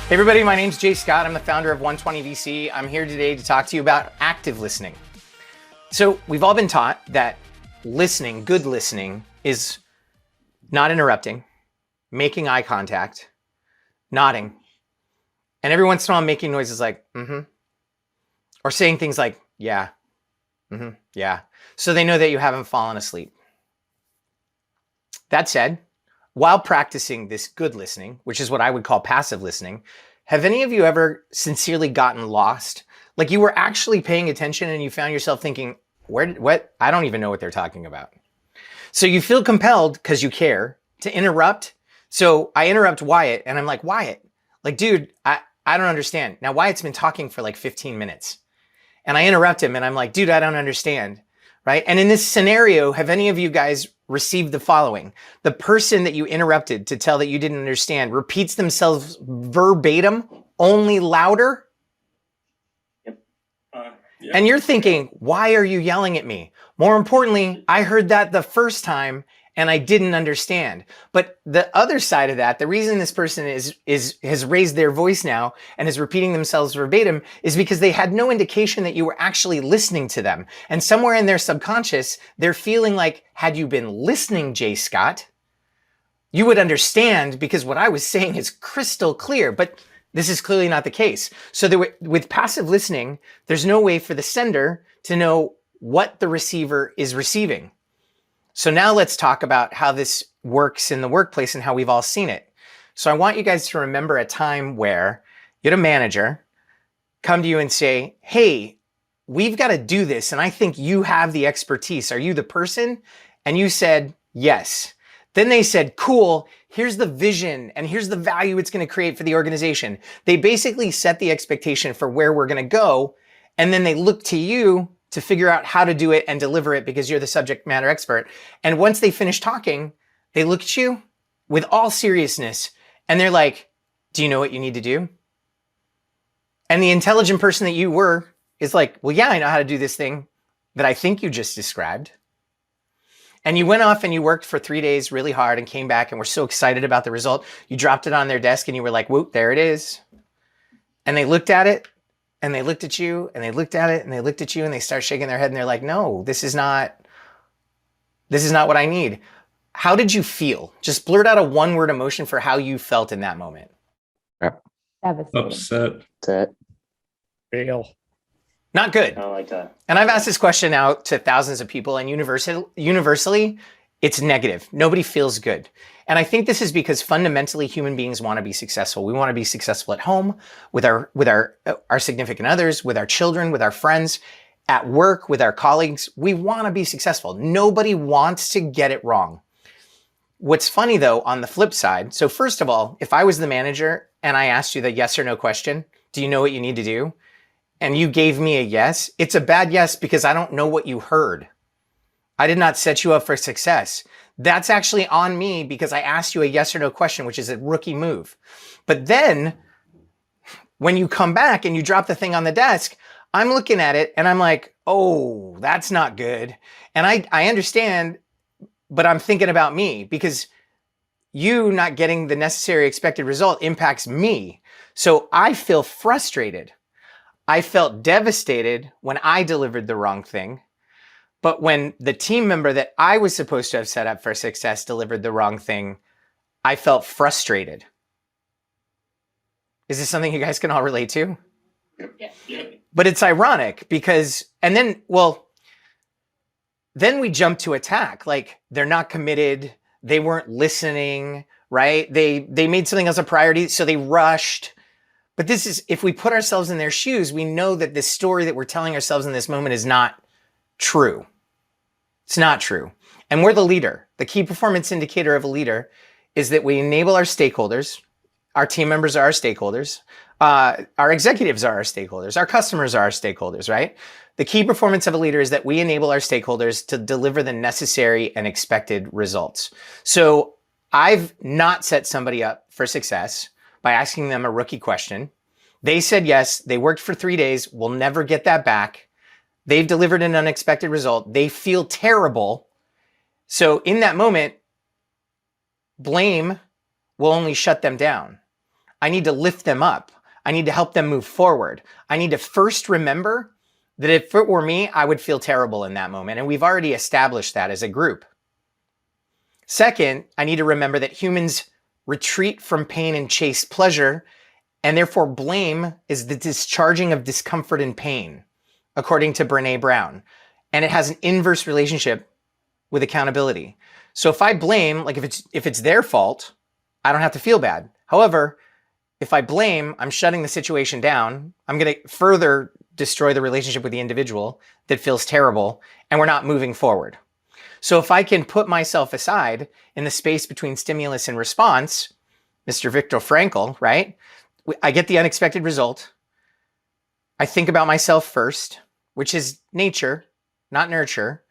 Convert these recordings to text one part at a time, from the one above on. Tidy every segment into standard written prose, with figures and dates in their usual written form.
Hey everybody, my name's Jay Scott. I'm the founder of 120 VC. I'm here today to talk to you about active listening. So we've all been taught that listening, good listening, is not interrupting, making eye contact, nodding, and every once in a while making noises like, or saying things like, yeah, yeah, so they know that you haven't fallen asleep. That said, while practicing this good listening, which is what I would call passive listening, have any of you ever sincerely gotten lost? Like you were actually paying attention and you found yourself thinking, what? I don't even know what they're talking about. So you feel compelled, because you care, to interrupt. So I interrupt Wyatt and I'm like, Wyatt, like, dude, I don't understand. Now Wyatt's been talking for like 15 minutes and I interrupt him and I'm like, dude, I don't understand. Right? And in this scenario, have any of you guys received the following? The person that you interrupted to tell that you didn't understand repeats themselves verbatim, only louder. Yep. And you're thinking, why are you yelling at me? More importantly, I heard that the first time and I didn't understand. But the other side of that, the reason this person has raised their voice now and is repeating themselves verbatim is because they had no indication that you were actually listening to them. And somewhere in their subconscious, they're feeling like, had you been listening, Jay Scott, you would understand, because what I was saying is crystal clear, but this is clearly not the case. So with passive listening, there's no way for the sender to know what the receiver is receiving. So now let's talk about how this works in the workplace and how we've all seen it. So I want you guys to remember a time where you had a manager come to you and say, hey, we've got to do this. And I think you have the expertise. Are you the person? And you said, yes. Then they said, cool, here's the vision and here's the value it's going to create for the organization. They basically set the expectation for where we're going to go. And then they look to you to figure out how to do it and deliver it because you're the subject matter expert. And once they finish talking, they look at you with all seriousness and they're like, do you know what you need to do? And the intelligent person that you were is like, well, yeah, I know how to do this thing that I think you just described. And you went off and you worked for 3 days really hard and came back and were so excited about the result. You dropped it on their desk and you were like, whoop, there it is. And they looked at it. And they looked at you and they looked at it and they looked at you and they start shaking their head and they're like, no, this is not what I need. How did you feel? Just blurt out a one-word emotion for how you felt in that moment. Upset. Fail. Not good. I like that. And I've asked this question out to thousands of people and universally, it's negative. Nobody feels good. And I think this is because fundamentally human beings want to be successful. We want to be successful at home, with our significant others, with our children, with our friends, at work, with our colleagues. We want to be successful. Nobody wants to get it wrong. What's funny though, on the flip side, so first of all, if I was the manager and I asked you the yes or no question, do you know what you need to do? And you gave me a yes, it's a bad yes because I don't know what you heard. I did not set you up for success. That's actually on me because I asked you a yes or no question, which is a rookie move. But then when you come back and you drop the thing on the desk, I'm looking at it and I'm like, oh, that's not good. And I understand, but I'm thinking about me because you not getting the necessary expected result impacts me. So I feel frustrated. I felt devastated when I delivered the wrong thing. But when the team member that I was supposed to have set up for success delivered the wrong thing, I felt frustrated. Is this something you guys can all relate to? Yeah. But it's ironic because, and then we jump to attack. Like they're not committed. They weren't listening, right? They made something else a priority, so they rushed. But this is, if we put ourselves in their shoes, we know that this story that we're telling ourselves in this moment is not true. It's not true. And we're the leader. The key performance indicator of a leader is that we enable our stakeholders. Our team members are our stakeholders. Our executives are our stakeholders. Our customers are our stakeholders, right? The key performance of a leader is that we enable our stakeholders to deliver the necessary and expected results. So I've not set somebody up for success by asking them a rookie question. They said yes. They worked for 3 days. We'll never get that back. They've delivered an unexpected result. They feel terrible. So in that moment, blame will only shut them down. I need to lift them up. I need to help them move forward. I need to first remember that if it were me, I would feel terrible in that moment. And we've already established that as a group. Second, I need to remember that humans retreat from pain and chase pleasure, and therefore blame is the discharging of discomfort and pain, according to Brené Brown. And it has an inverse relationship with accountability. So if I blame, like if it's their fault, I don't have to feel bad. However, if I blame, I'm shutting the situation down. I'm going to further destroy the relationship with the individual that feels terrible, and we're not moving forward. So if I can put myself aside in the space between stimulus and response, Mr. Viktor Frankl, right? I get the unexpected result. I think about myself first, which is nature, not nurture.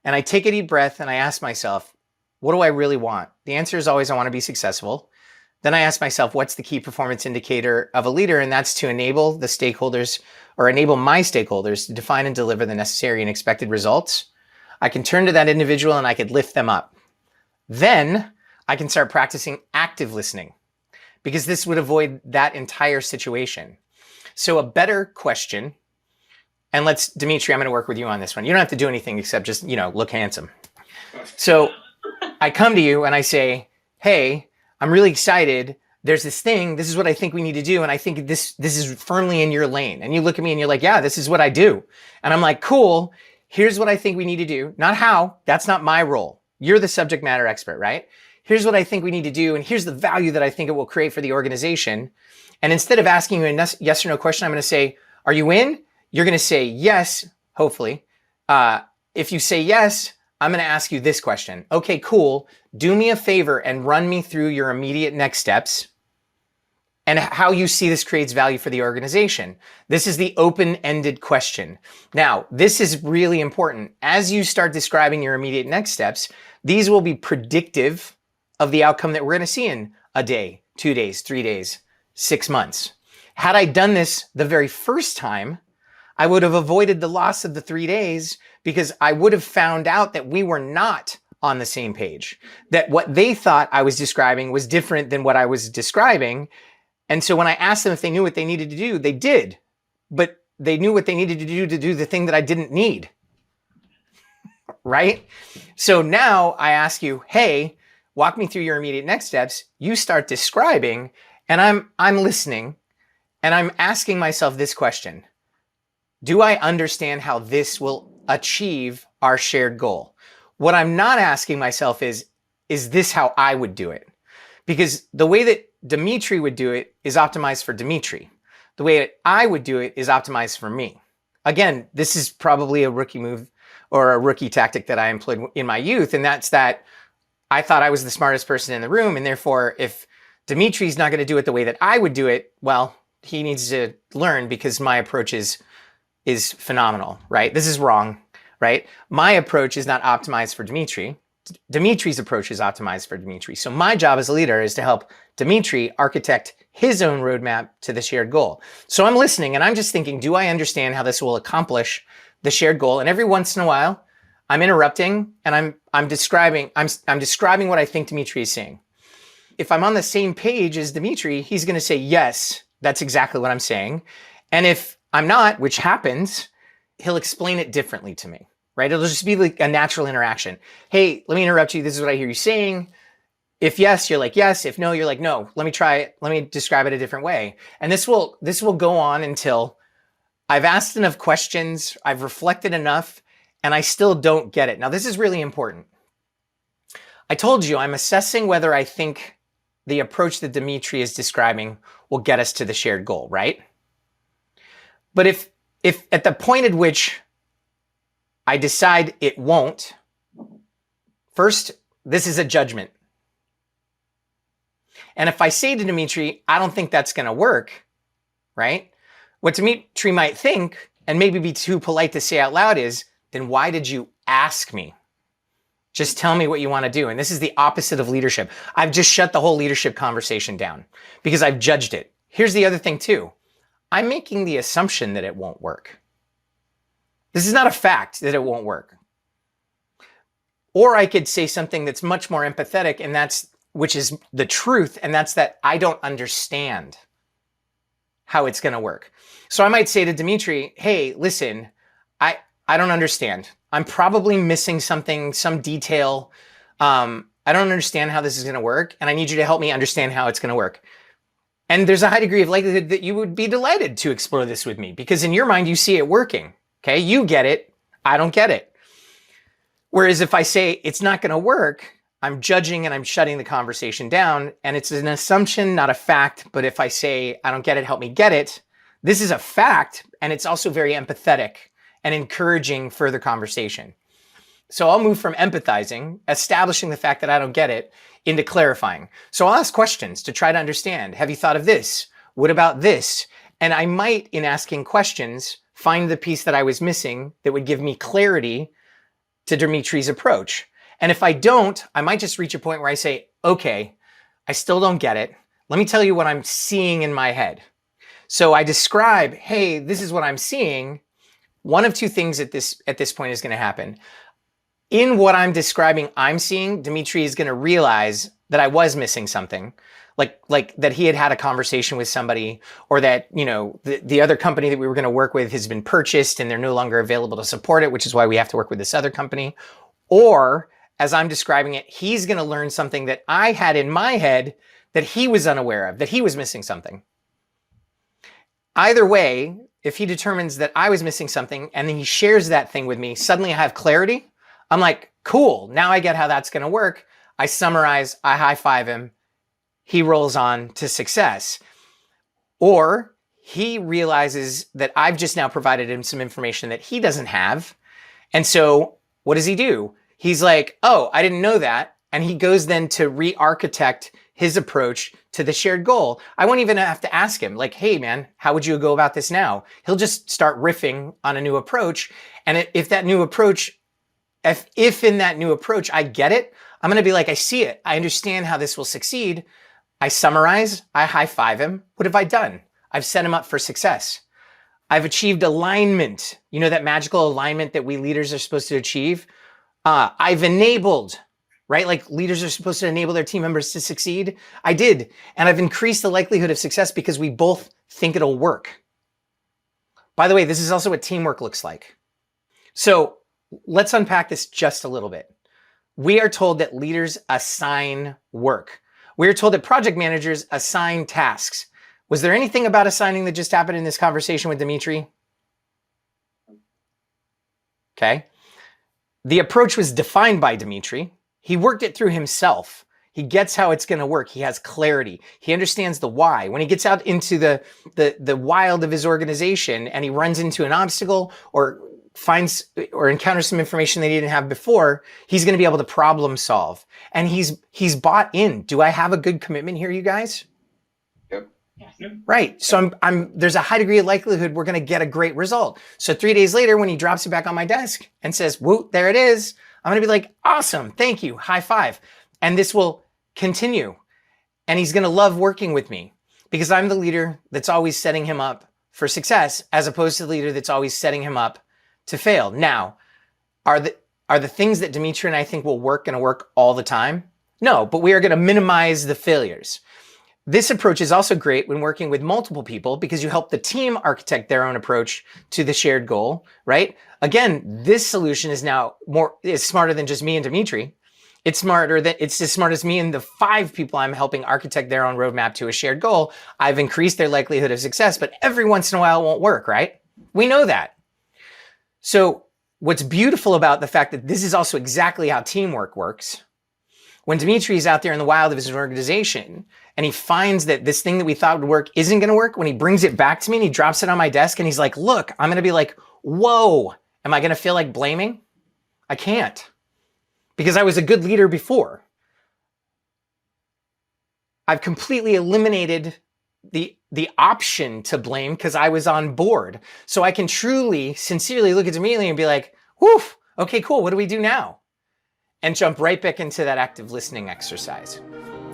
And I take a deep breath and I ask myself, what do I really want? The answer is always, I want to be successful. Then I ask myself, what's the key performance indicator of a leader? And that's to enable the stakeholders, or enable my stakeholders, to define and deliver the necessary and expected results. I can turn to that individual and I could lift them up. Then I can start practicing active listening, because this would avoid that entire situation. So a better question, and Dimitri, I'm going to work with you on this one. You don't have to do anything except just, look handsome. So I come to you and I say, hey, I'm really excited. There's this thing. This is what I think we need to do. And I think this is firmly in your lane. And you look at me and you're like, yeah, this is what I do. And I'm like, cool. Here's what I think we need to do. Not how. That's not my role. You're the subject matter expert, right? Here's what I think we need to do. And here's the value that I think it will create for the organization. And instead of asking you a yes or no question, I'm going to say, are you in? You're going to say yes, hopefully. If you say yes, I'm going to ask you this question. Okay, cool. Do me a favor and run me through your immediate next steps and how you see this creates value for the organization. This is the open-ended question. Now, this is really important. As you start describing your immediate next steps, these will be predictive of the outcome that we're going to see in a day, 2 days, 3 days, 6 months. Had I done this the very first time, I would have avoided the loss of the 3 days, because I would have found out that we were not on the same page, that what they thought I was describing was different than what I was describing. And so when I asked them if they knew what they needed to do, they did, but they knew what they needed to do the thing that I didn't need, right? So now I ask you, hey, walk me through your immediate next steps. You start describing, and I'm listening, and I'm asking myself this question. Do I understand how this will achieve our shared goal? What I'm not asking myself is this how I would do it? Because the way that Dimitri would do it is optimized for Dimitri. The way that I would do it is optimized for me. Again, this is probably a rookie move or a rookie tactic that I employed in my youth. And that's that I thought I was the smartest person in the room. And therefore, if Dimitri's not going to do it the way that I would do it, well, he needs to learn, because my approach is phenomenal, right? This is wrong, right? My approach is not optimized for Dimitri. Dimitri's approach is optimized for Dimitri. So my job as a leader is to help Dimitri architect his own roadmap to the shared goal. So I'm listening and I'm just thinking, do I understand how this will accomplish the shared goal? And every once in a while, I'm interrupting and I'm describing what I think Dimitri is saying. If I'm on the same page as Dimitri, he's going to say, yes, that's exactly what I'm saying. And if I'm not, which happens, he'll explain it differently to me, right? It'll just be like a natural interaction. Hey, let me interrupt you. This is what I hear you saying. If yes, you're like, yes. If no, you're like, no, let me try it. Let me describe it a different way. And this will go on until I've asked enough questions, I've reflected enough, and I still don't get it. Now, this is really important. I told you I'm assessing whether I think the approach that Dimitri is describing will get us to the shared goal, right? But if at the point at which I decide it won't, first, this is a judgment. And if I say to Dimitri, I don't think that's going to work, right? What Dimitri might think, and maybe be too polite to say out loud, is, then why did you ask me? Just tell me what you want to do. And this is the opposite of leadership. I've just shut the whole leadership conversation down because I've judged it. Here's the other thing too. I'm making the assumption that it won't work. This is not a fact that it won't work. Or I could say something that's much more empathetic, and that's, which is the truth, and that's that I don't understand how it's going to work. So I might say to Dimitri, hey, listen, I don't understand. I'm probably missing something, some detail. I don't understand how this is going to work, and I need you to help me understand how it's going to work. And there's a high degree of likelihood that you would be delighted to explore this with me, because in your mind, you see it working. Okay, you get it. I don't get it. Whereas if I say it's not going to work, I'm judging and I'm shutting the conversation down, and it's an assumption, not a fact. But if I say, I don't get it, help me get it, this is a fact, and it's also very empathetic and encouraging further conversation. So I'll move from empathizing, establishing the fact that I don't get it, into clarifying. So I'll ask questions to try to understand. Have you thought of this? What about this? And I might, in asking questions, find the piece that I was missing that would give me clarity to Dimitri's approach. And if I don't, I might just reach a point where I say, okay, I still don't get it. Let me tell you what I'm seeing in my head. So I describe, hey, this is what I'm seeing. One of two things at this point is going to happen. In what I'm describing, I'm seeing, Dimitri is going to realize that I was missing something, like that he had a conversation with somebody, or that, you know, the other company that we were going to work with has been purchased and they're no longer available to support it, which is why we have to work with this other company. Or as I'm describing it, he's going to learn something that I had in my head that he was unaware of, that he was missing something. Either way, if he determines that I was missing something and then he shares that thing with me, suddenly I have clarity. I'm like, cool, now I get how that's going to work. I summarize, I high five him. He rolls on to success. Or he realizes that I've just now provided him some information that he doesn't have. And so what does he do? He's like, oh, I didn't know that. And he goes then to re-architect his approach to the shared goal. I won't even have to ask him, like, hey, man, how would you go about this now? He'll just start riffing on a new approach. And if that new approach, if in that new approach I get it, I'm going to be like, I see it. I understand how this will succeed. I summarize, I high five him. What have I done? I've set him up for success. I've achieved alignment. You know, that magical alignment that we leaders are supposed to achieve. I've enabled, right? Like leaders are supposed to enable their team members to succeed. I did. And I've increased the likelihood of success because we both think it'll work. By the way, this is also what teamwork looks like. So let's unpack this just a little bit. We are told that leaders assign work. We are told that project managers assign tasks. Was there anything about assigning that just happened in this conversation with Dimitri? Okay. The approach was defined by Dimitri. He worked it through himself. He gets how it's going to work. He has clarity. He understands the why. When he gets out into the wild of his organization and he runs into an obstacle or finds or encounters some information that he didn't have before, he's going to be able to problem solve. And he's bought in. Do I have a good commitment here, you guys? Yep. Right. So there's a high degree of likelihood we're going to get a great result. So 3 days later, when he drops it back on my desk and says, whoa, there it is, I'm going to be like, awesome. Thank you. High five. And this will continue. And he's going to love working with me because I'm the leader that's always setting him up for success, as opposed to the leader that's always setting him up to fail. Now, are the things that Dimitri and I think will work going to work all the time? No, but we are going to minimize the failures. This approach is also great when working with multiple people because you help the team architect their own approach to the shared goal, right? Again, this solution is now is smarter than just me and Dimitri. It's as smart as me and the 5 people I'm helping architect their own roadmap to a shared goal. I've increased their likelihood of success, but every once in a while it won't work, right? We know that. So what's beautiful about the fact that this is also exactly how teamwork works, when Dimitri is out there in the wild of his organization and he finds that this thing that we thought would work isn't going to work, when he brings it back to me and he drops it on my desk and he's like, look, I'm going to be like, whoa, am I going to feel like blaming? I can't, because I was a good leader before. I've completely eliminated the option to blame because I was on board. So I can truly, sincerely look at Dimitri and be like, woof, okay, cool. What do we do now? And jump right back into that active listening exercise.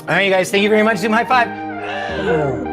All right, you guys, thank you very much. Zoom high five.